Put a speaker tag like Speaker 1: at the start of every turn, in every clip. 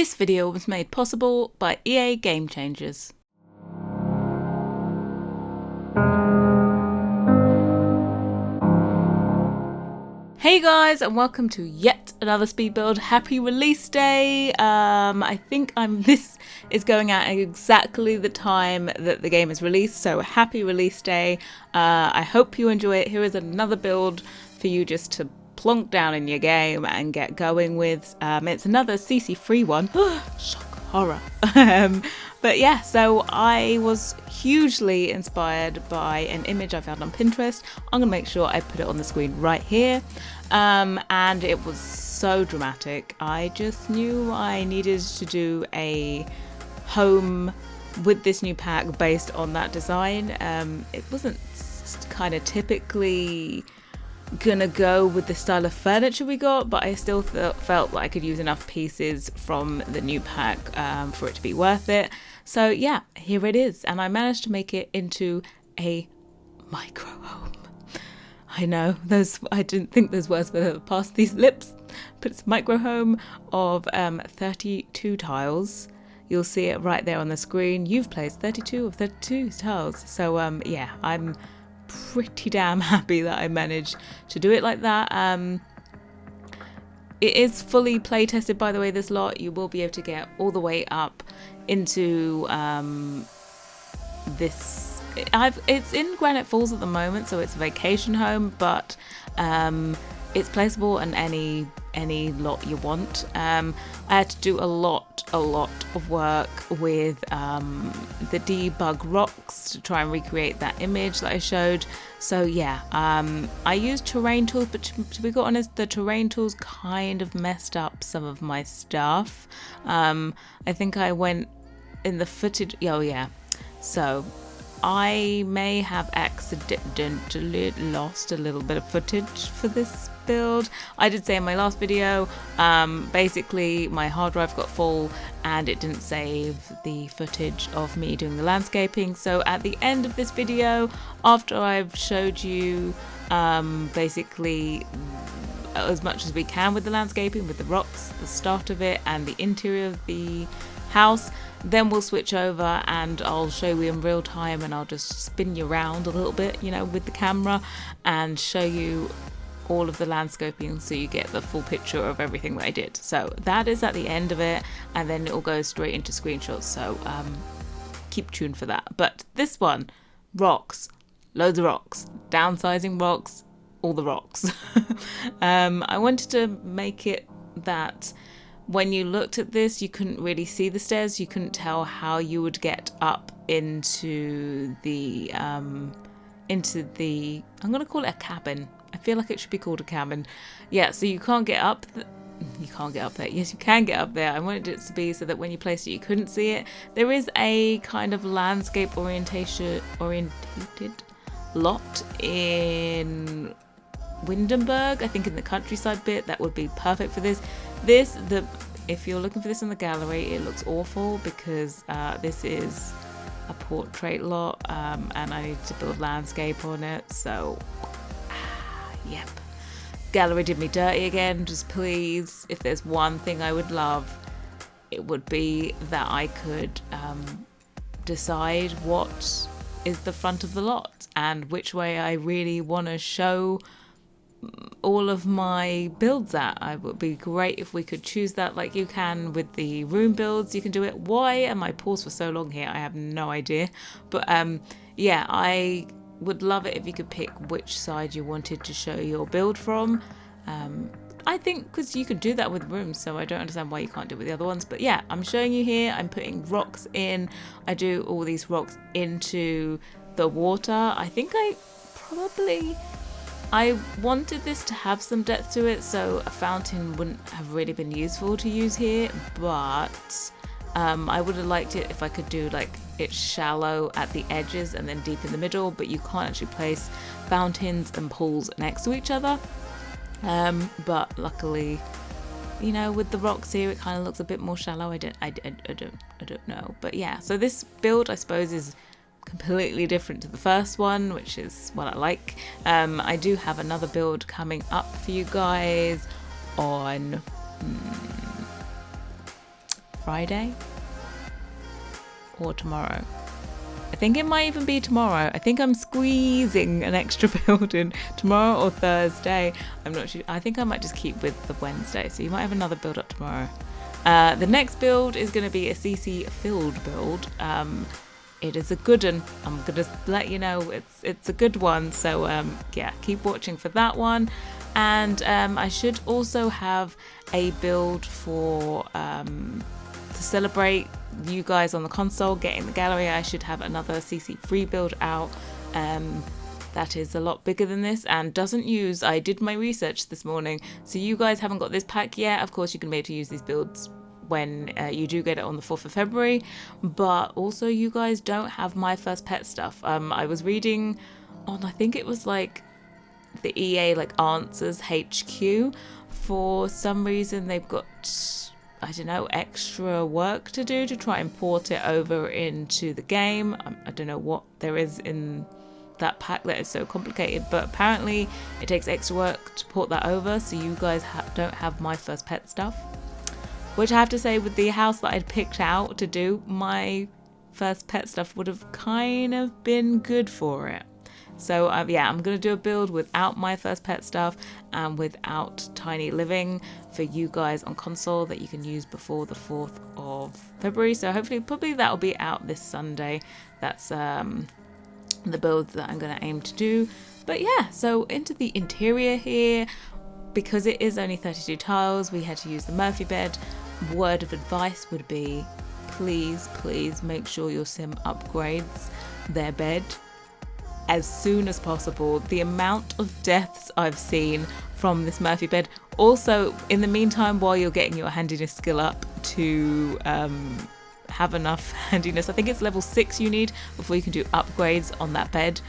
Speaker 1: This video was made possible by EA Game Changers. Hey guys, and welcome to yet another speed build. Happy release day. I think this is going out at exactly the time that the game is released, so happy release day. I hope you enjoy it. Here is another build for you just to plonk down in your game and get going with. It's another CC free one. Shock horror. But yeah, so I was hugely inspired by an image I found on Pinterest. I'm gonna make sure I put it on the screen right here. And it was so dramatic. I just knew I needed to do a home with this new pack based on that design. It wasn't kind of typically gonna go with the style of furniture we got, but I still felt like I could use enough pieces from the new pack for it to be worth it. So yeah, here it is, and I managed to make it into a micro home. I know, I didn't think those words would have passed these lips, but it's a micro home of 32 tiles. You'll see it right there on the screen. You've placed 32 of 32 tiles. So yeah, I'm pretty damn happy that I managed to do it like that. It is fully play tested, by the way, this lot. You will be able to get all the way up into this. It's in Granite Falls at the moment, so it's a vacation home, but it's placeable in any lot you want. I had to do a lot of work with the debug rocks to try and recreate that image that I showed. So yeah, I used terrain tools, but to be quite honest, the terrain tools kind of messed up some of my stuff. I think I went in the footage. Oh yeah, so I may have accidentally lost a little bit of footage for this build. I did say in my last video, basically my hard drive got full and it didn't save the footage of me doing the landscaping. So at the end of this video, after I've showed you basically as much as we can with the landscaping, with the rocks, the start of it and the interior of the house, then we'll switch over and I'll show you in real time, and I'll just spin you around a little bit, you know, with the camera, and show you all of the landscaping so you get the full picture of everything that I did. So that is at the end of it, and then it will go straight into screenshots, so keep tuned for that. But this one, rocks, loads of rocks, downsizing rocks, all the rocks. I wanted to make it that when you looked at this, you couldn't really see the stairs. You couldn't tell how you would get up into the, I'm going to call it a cabin. I feel like it should be called a cabin. Yeah, so you can't get up. You can't get up there. Yes, you can get up there. I wanted it to be so that when you placed it, you couldn't see it. There is a kind of landscape orientated lot in Windenburg, I think in the countryside bit. That would be perfect for this. If you're looking for this in the gallery, it looks awful because this is a portrait lot, and I need to build landscape on it. So yep, gallery did me dirty again. Just please, if there's one thing I would love, it would be that I could decide what is the front of the lot and which way I really want to show all of my builds at. It would be great if we could choose that like you can with the room builds. You can do it. Why am I paused for so long here? I have no idea. But yeah, I would love it if you could pick which side you wanted to show your build from. I think because you can do that with rooms, so I don't understand why you can't do it with the other ones. But yeah, I'm showing you here. I'm putting rocks in. I do all these rocks into the water. I think I wanted this to have some depth to it, so a fountain wouldn't have really been useful to use here, but I would have liked it if I could do like it shallow at the edges and then deep in the middle, but you can't actually place fountains and pools next to each other. But luckily, you know, with the rocks here, it kind of looks a bit more shallow. I don't know, but yeah. So this build, I suppose, is completely different to the first one, which is what I like. I do have another build coming up for you guys on Friday or tomorrow. I think it might even be tomorrow. I think I'm squeezing an extra build in tomorrow or Thursday. I'm not sure. I think I might just keep with the Wednesday. So you might have another build up tomorrow. The next build is going to be a CC filled build. It is a good one. I'm going to let you know it's a good one. So yeah, keep watching for that one. And I should also have a build for to celebrate you guys on the console getting the gallery. I should have another CC free build out that is a lot bigger than this and doesn't use, I did my research this morning, so you guys haven't got this pack yet. Of course you can be able to use these builds when you do get it on the 4th of February, but also you guys don't have My First Pet stuff. I was reading on, I think it was like the EA like Answers HQ. For some reason they've got, I don't know, extra work to do to try and port it over into the game. I don't know what there is in that pack that is so complicated, but apparently it takes extra work to port that over, so you guys don't have My First Pet stuff, which I have to say, with the house that I'd picked out to do My First Pet stuff, would have kind of been good for it. So yeah, I'm going to do a build without My First Pet stuff and without Tiny Living for you guys on console that you can use before the 4th of February. So hopefully, probably that'll be out this Sunday. That's the build that I'm going to aim to do. But yeah, so into the interior here, because it is only 32 tiles, we had to use the Murphy bed. Word of advice would be, please make sure your sim upgrades their bed as soon as possible. The amount of deaths I've seen from this Murphy bed. Also, in the meantime, while you're getting your handiness skill up to have enough handiness, I think it's level 6 you need before you can do upgrades on that bed.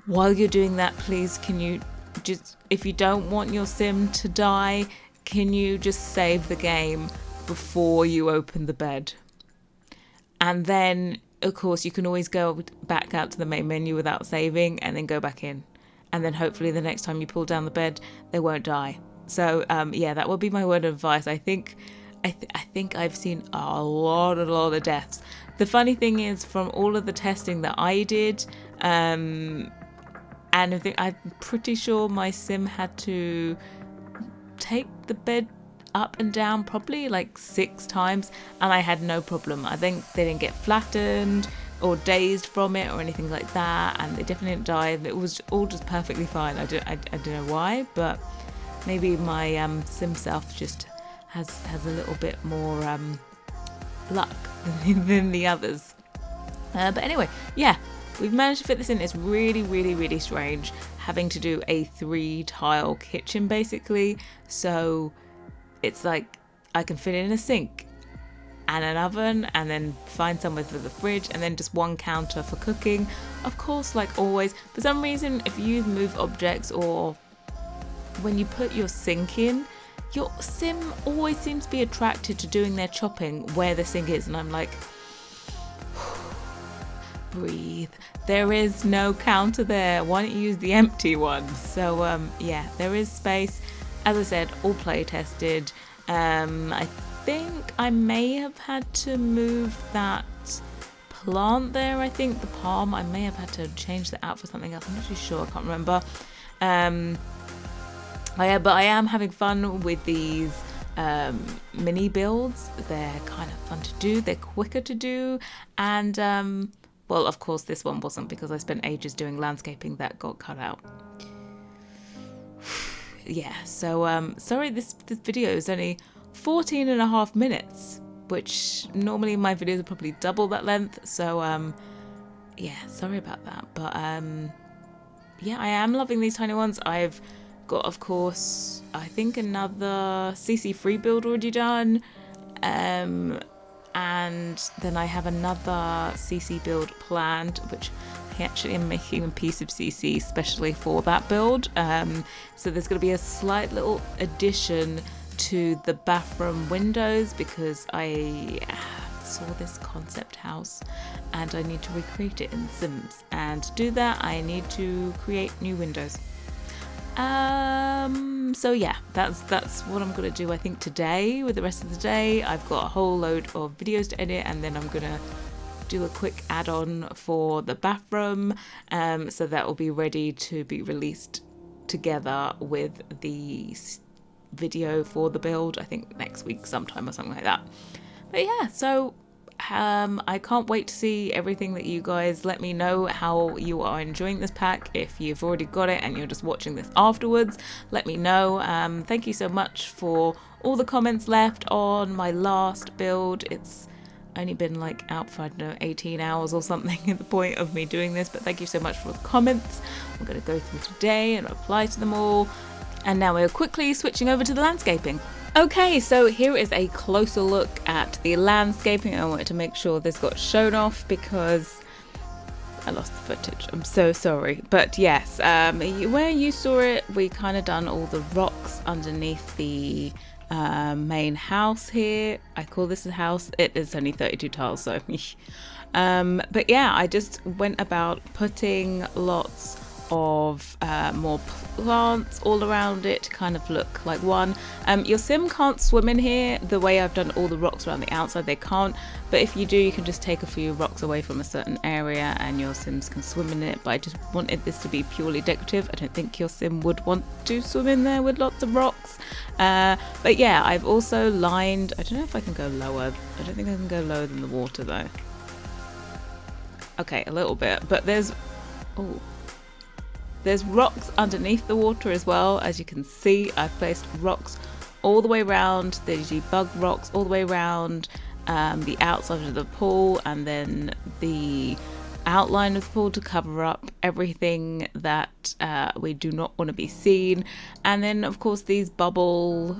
Speaker 1: While you're doing that, please, can you just, if you don't want your sim to die, can you just save the game before you open the bed? And then of course you can always go back out to the main menu without saving and then go back in, and then hopefully the next time you pull down the bed they won't die. So yeah, that would be my word of advice. I think I've seen a lot of deaths. The funny thing is, from all of the testing that I did, and I think I'm pretty sure my sim had to take the bed up and down probably like 6 times, and I had no problem. I think they didn't get flattened or dazed from it or anything like that, and they definitely didn't die. It was all just perfectly fine. I don't know why, but maybe my sim self just has a little bit more luck than the others. But anyway, yeah, we've managed to fit this in. It's really strange having to do a 3-tile kitchen basically. So it's like I can fit in a sink and an oven and then find somewhere for the fridge and then just one counter for cooking. Of course, like always, for some reason, if you move objects or when you put your sink in, your sim always seems to be attracted to doing their chopping where the sink is, and I'm like, breathe. There is no counter there. Why don't you use the empty one? So yeah, there is space. As I said, all play tested. I think I may have had to move that plant there. I think the palm, I may have had to change that out for something else. I'm not too sure. I can't remember. But I am having fun with these mini builds. They're kind of fun to do. They're quicker to do. And well, of course, this one wasn't because I spent ages doing landscaping that got cut out. Yeah, so sorry, this video is only 14.5 minutes, which normally my videos are probably double that length. So yeah, sorry about that. But yeah, I am loving these tiny ones. I've got, of course, I think another CC free build already done, and then I have another CC build planned, which I actually am making a piece of CC especially for that build. So there's going to be a slight little addition to the bathroom windows because I saw this concept house and I need to recreate it in Sims, and to do that I need to create new windows. So yeah, that's what I'm gonna do I think today with the rest of the day. I've got a whole load of videos to edit, and then I'm gonna do a quick add-on for the bathroom, so that will be ready to be released together with the video for the build, I think next week sometime or something like that. But yeah, so I can't wait to see everything that you guys let me know how you are enjoying this pack. If you've already got it and you're just watching this afterwards, let me know. Thank you so much for all the comments left on my last build. It's only been like out for, I don't know, 18 hours or something at the point of me doing this, but thank you so much for the comments. I'm going to go through today and reply to them all. And now we're quickly switching over to the landscaping. Okay, so here is a closer look at the landscaping. I wanted to make sure this got shown off because I lost the footage. I'm so sorry. But yes, where you saw it, we kind of done all the rocks underneath the main house here. I call this a house. It is only 32 tiles, so but yeah, I just went about putting lots of more plants all around it to kind of look like one. Your sim can't swim in here the way I've done all the rocks around the outside. They can't, but if you do, you can just take a few rocks away from a certain area and your sims can swim in it. But I just wanted this to be purely decorative. I don't think your sim would want to swim in there with lots of rocks, but yeah, I've also lined, I don't know if I can go lower. I don't think I can go lower than the water though. Okay, a little bit, but there's rocks underneath the water as well. As you can see, I've placed rocks all the way around. There's bug rocks all the way around the outside of the pool, and then the outline of the pool to cover up everything that we do not want to be seen. And then of course these bubble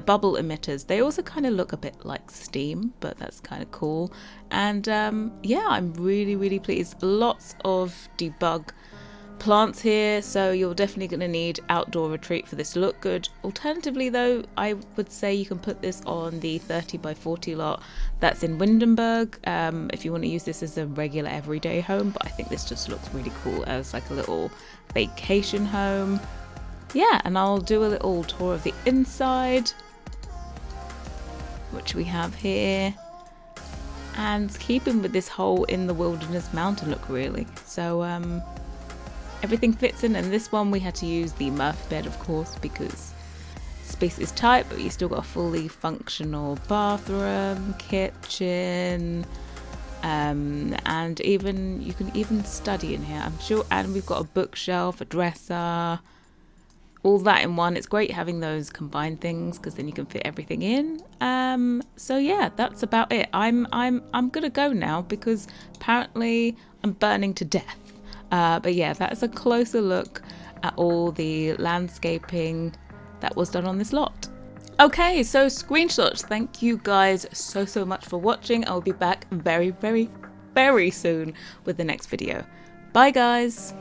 Speaker 1: bubble emitters, they also kind of look a bit like steam, but that's kind of cool. And yeah, I'm really pleased. Lots of debug plants here, so you're definitely going to need outdoor retreat for this to look good. Alternatively though, I would say you can put this on the 30 by 40 lot that's in Windenburg, if you want to use this as a regular everyday home, but I think this just looks really cool as like a little vacation home. Yeah, and I'll do a little tour of the inside, which we have here, and keeping with this whole in the wilderness mountain look really. So everything fits in, and this one we had to use the Murphy bed of course because space is tight, but you still got a fully functional bathroom, kitchen, and even you can even study in here, I'm sure. And we've got a bookshelf, a dresser, all that in one. It's great having those combined things because then you can fit everything in. So yeah, that's about it. I'm gonna go now because apparently I'm burning to death. But yeah, that's a closer look at all the landscaping that was done on this lot. Okay, so screenshots. Thank you guys so much for watching. I'll be back very soon with the next video. Bye guys.